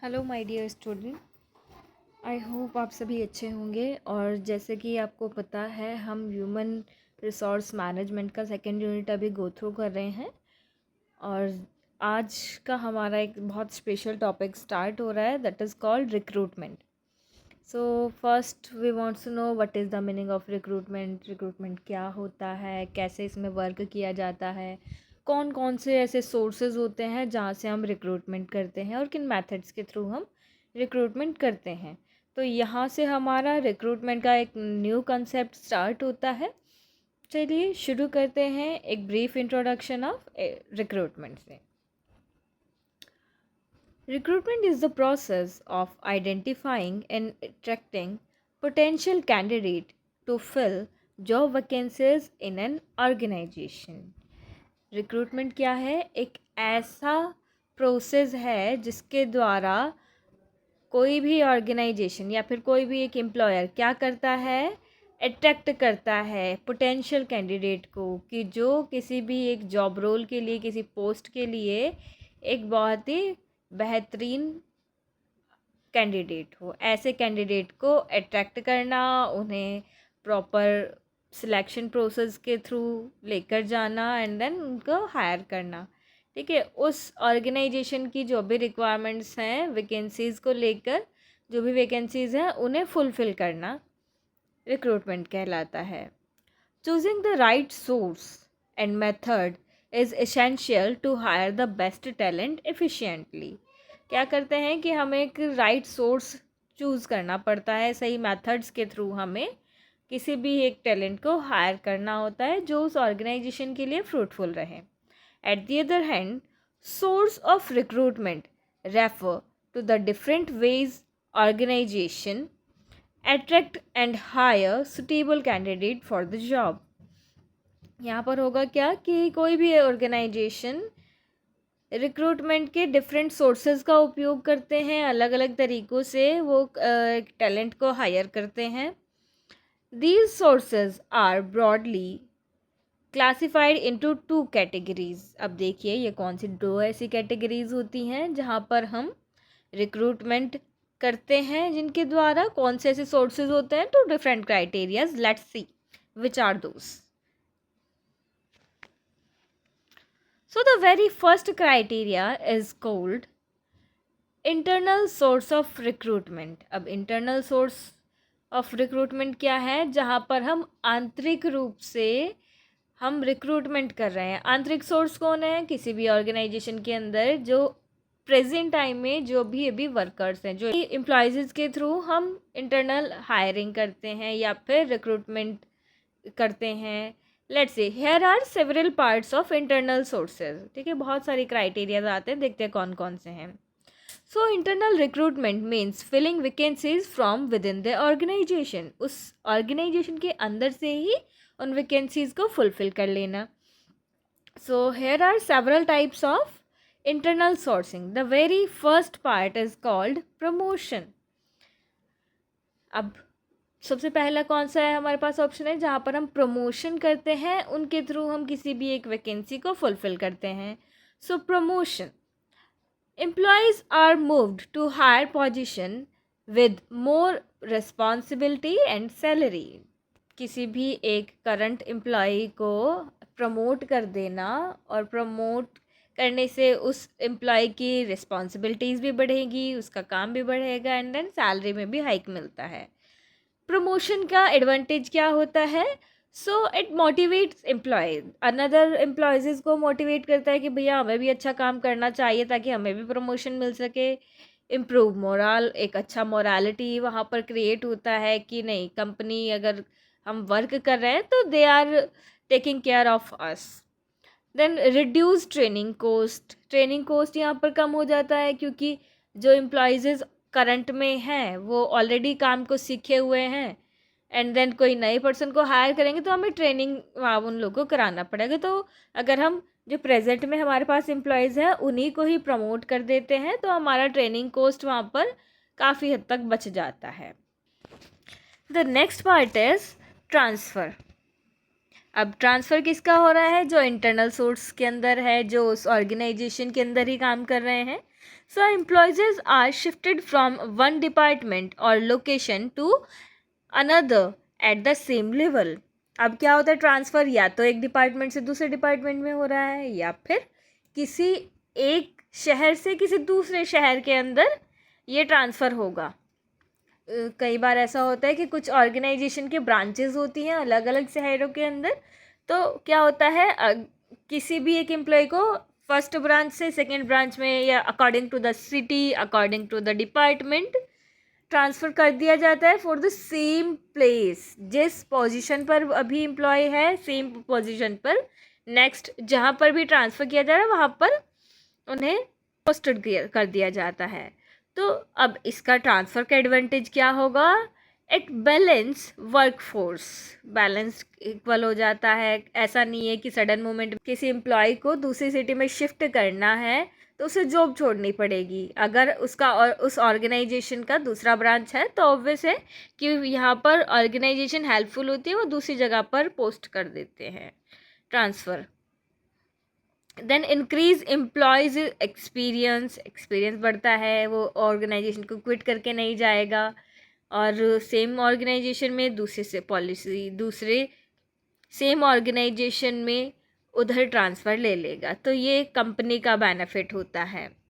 Hello my dear student, I hope आप सभी अच्छे होंगे। और जैसे कि आपको पता है, हम ह्यूमन रिसोर्स मैनेजमेंट का सेकेंड यूनिट अभी गो थ्रू कर रहे हैं। और आज का हमारा एक बहुत स्पेशल टॉपिक स्टार्ट हो रहा है, that is called recruitment. So first we wants to know what is the meaning of recruitment. Recruitment क्या होता है, कैसे इसमें वर्क किया जाता है, कौन कौन से ऐसे सोर्सेज होते हैं जहाँ से हम रिक्रूटमेंट करते हैं और किन मेथड्स के थ्रू हम रिक्रूटमेंट करते हैं। तो यहाँ से हमारा रिक्रूटमेंट का एक न्यू कंसेप्ट स्टार्ट होता है। चलिए शुरू करते हैं एक ब्रीफ इंट्रोडक्शन ऑफ रिक्रूटमेंट से। Recruitment is the process of identifying and attracting potential candidate to fill job vacancies in an organization. Recruitment क्या है? एक ऐसा प्रोसेस है जिसके द्वारा कोई भी ऑर्गेनाइजेशन या फिर कोई भी एक एम्प्लॉयर क्या करता है, अट्रैक्ट करता है पोटेंशियल कैंडिडेट को, कि जो किसी भी एक जॉब रोल के लिए, किसी पोस्ट के लिए एक बहुत ही बेहतरीन कैंडिडेट हो। ऐसे कैंडिडेट को अट्रैक्ट करना, उन्हें प्रॉपर सिलेक्शन प्रोसेस के थ्रू लेकर जाना एंड देन उनको हायर करना। ठीक है, उस ऑर्गेनाइजेशन की जो भी रिक्वायरमेंट्स हैं वैकेंसीज़ को लेकर, जो भी वैकेंसीज़ हैं उन्हें फुलफ़िल करना रिक्रूटमेंट कहलाता है। Choosing the right source and method is essential to hire the best talent efficiently. क्या करते हैं कि हमें एक राइट सोर्स चूज़ करना पड़ता है, सही मेथड्स के थ्रू हमें किसी भी एक टैलेंट को हायर करना होता है जो उस ऑर्गेनाइजेशन के लिए फ्रूटफुल रहे। At the other hand, source of recruitment refer to the different ways organisation attract and hire suitable candidate for the job। यहाँ पर होगा क्या कि कोई भी ऑर्गेनाइजेशन रिक्रूटमेंट के डिफरेंट सोर्सेज का उपयोग करते हैं, अलग अलग तरीक़ों से वो टैलेंट को हायर करते हैं। These sources are broadly classified into two categories. अब देखिए ये कौन सी दो ऐसी कैटेगरीज होती हैं जहाँ पर हम रिक्रूटमेंट करते हैं, जिनके द्वारा कौन से ऐसे सोर्सेज होते हैं। Two different criterias, let's see which are those. So the very first criteria is called internal source of recruitment। अब internal source of recruitment क्या है? जहाँ पर हम आंतरिक रूप से हम रिक्रूटमेंट कर रहे हैं। आंतरिक सोर्स कौन है? किसी भी ऑर्गेनाइजेशन के अंदर जो प्रेजेंट टाइम में जो भी अभी वर्कर्स हैं, जो एम्प्लॉयज़ के थ्रू हम इंटरनल हायरिंग करते हैं या फिर रिक्रूटमेंट करते हैं। Let's say here are several parts of internal sources. ठीक है, बहुत सारी क्राइटेरियाज आते हैं, देखते हैं कौन कौन से हैं। So internal recruitment means filling vacancies from within the organisation. उस ऑर्गेनाइजेशन के अंदर से ही उन वैकेंसीज को फुलफिल कर लेना। So here are several types of internal sourcing. The very first part is called promotion. अब सबसे पहला कौन सा है हमारे पास ऑप्शन है? जहाँ पर हम प्रमोशन करते हैं, उनके थ्रू हम किसी भी एक वैकेंसी को फुलफिल करते हैं। So promotion, employees are moved to higher position with more responsibility and salary. किसी भी एक करंट एम्प्लॉय को प्रमोट कर देना, और प्रमोट करने से उस एम्प्लॉय की रिस्पॉन्सिबिलिटीज़ भी बढ़ेगी, उसका काम भी बढ़ेगा एंड देन सैलरी में भी हाइक मिलता है। प्रमोशन का एडवांटेज क्या होता है? So it motivates employees, another employees को मोटिवेट करता है कि भैया हमें भी अच्छा काम करना चाहिए ताकि हमें भी प्रमोशन मिल सके। इम्प्रूव मोरल, एक अच्छा मोरालिटी वहाँ पर क्रिएट होता है कि नहीं, कंपनी अगर हम वर्क कर रहे हैं तो they are taking care of us. Then reduce training cost. Training cost यहाँ पर कम हो जाता है क्योंकि जो एम्प्लॉयज़ करंट में हैं वो ऑलरेडी काम को सीखे हुए हैं, एंड देन कोई नए पर्सन को हायर करेंगे तो हमें ट्रेनिंग वहाँ उन लोगों को कराना पड़ेगा। तो अगर हम जो प्रेजेंट में हमारे पास एम्प्लॉयज़ हैं उन्हीं को ही प्रमोट कर देते हैं तो हमारा ट्रेनिंग कॉस्ट वहाँ पर काफ़ी हद तक बच जाता है। The next part is transfer. अब ट्रांसफ़र किसका हो रहा है? जो इंटरनल सोर्स के अंदर है, जो उस ऑर्गेनाइजेशन के अंदर ही काम कर रहे हैं। So employees are shifted from one department or location to another at the same level. अब क्या होता है ट्रांसफ़र, या तो एक डिपार्टमेंट से दूसरे डिपार्टमेंट में हो रहा है या फिर किसी एक शहर से किसी दूसरे शहर के अंदर ये ट्रांसफ़र होगा। कई बार ऐसा होता है कि कुछ ऑर्गेनाइजेशन के ब्रांचेस होती हैं अलग अलग शहरों के अंदर, तो क्या होता है किसी भी एक एम्प्लॉय को फर्स्ट ब्रांच से सेकेंड ब्रांच में या according to the city, according to the department transfer कर दिया जाता है फॉर द सेम प्लेस। जिस पोजीशन पर अभी एम्प्लॉय है सेम पोजीशन पर नेक्स्ट जहाँ पर भी ट्रांसफ़र किया जा रहा है वहाँ पर उन्हें पोस्टेड कर दिया जाता है। तो अब इसका ट्रांसफ़र का एडवांटेज क्या होगा? It balance workforce, balance equal हो जाता है। ऐसा नहीं है कि सडन मोमेंट किसी एम्प्लॉय को दूसरी सिटी में शिफ्ट करना है तो उसे जॉब छोड़नी पड़ेगी। अगर उसका और उस ऑर्गेनाइजेशन का दूसरा ब्रांच है तो ऑब्वियस है कि यहाँ पर ऑर्गेनाइजेशन हेल्पफुल होती है, वो दूसरी जगह पर पोस्ट कर देते हैं transfer. Then increase employees experience बढ़ता है, वो ऑर्गेनाइजेशन को क्विट करके नहीं जाएगा और सेम ऑर्गेनाइजेशन में दूसरे से पॉलिसी दूसरे सेम ऑर्गेनाइजेशन में उधर ट्रांसफ़र ले लेगा। तो ये कंपनी का बेनिफिट होता है।